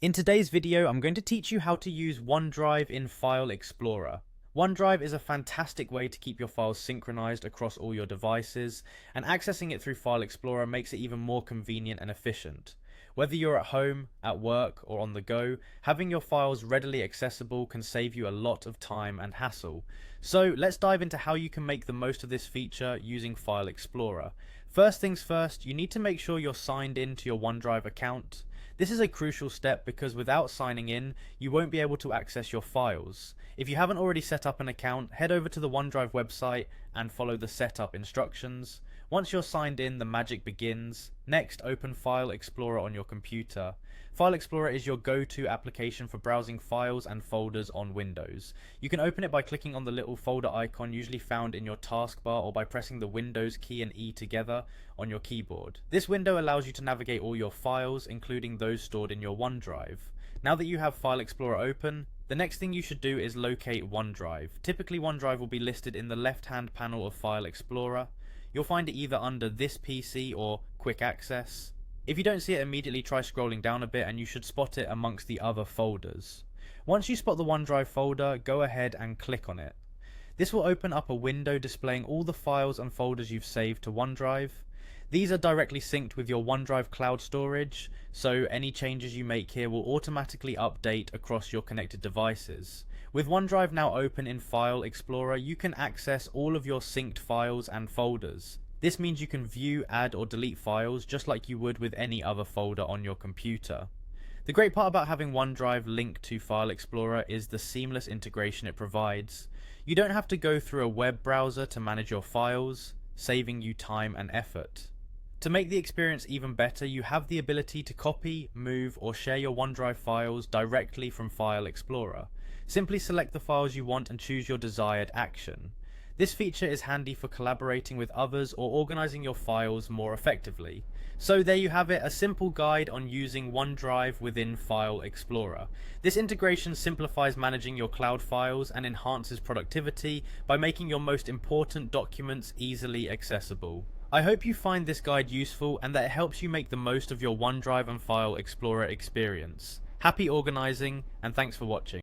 In today's video, I'm going to teach you how to use OneDrive in File Explorer. OneDrive is a fantastic way to keep your files synchronized across all your devices, and accessing it through File Explorer makes it even more convenient and efficient. Whether you're at home, at work, or on the go, having your files readily accessible can save you a lot of time and hassle. So let's dive into how you can make the most of this feature using File Explorer. First things first, you need to make sure you're signed in to your OneDrive account. This is a crucial step because without signing in, you won't be able to access your files. If you haven't already set up an account, head over to the OneDrive website and follow the setup instructions. Once you're signed in, the magic begins. Next, open File Explorer on your computer. File Explorer is your go-to application for browsing files and folders on Windows. You can open it by clicking on the little folder icon usually found in your taskbar, or by pressing the Windows key and E together on your keyboard. This window allows you to navigate all your files, including those stored in your OneDrive. Now that you have File Explorer open, the next thing you should do is locate OneDrive. Typically, OneDrive will be listed in the left-hand panel of File Explorer. You'll find it either under This PC or Quick Access. If you don't see it immediately, try scrolling down a bit and you should spot it amongst the other folders. Once you spot the OneDrive folder, go ahead and click on it. This will open up a window displaying all the files and folders you've saved to OneDrive. These are directly synced with your OneDrive cloud storage, so any changes you make here will automatically update across your connected devices. With OneDrive now open in File Explorer, you can access all of your synced files and folders. This means you can view, add or delete files just like you would with any other folder on your computer. The great part about having OneDrive linked to File Explorer is the seamless integration it provides. You don't have to go through a web browser to manage your files, saving you time and effort. To make the experience even better, you have the ability to copy, move or share your OneDrive files directly from File Explorer. Simply select the files you want and choose your desired action. This feature is handy for collaborating with others or organizing your files more effectively. So there you have it, a simple guide on using OneDrive within File Explorer. This integration simplifies managing your cloud files and enhances productivity by making your most important documents easily accessible. I hope you find this guide useful and that it helps you make the most of your OneDrive and File Explorer experience. Happy organizing, and thanks for watching.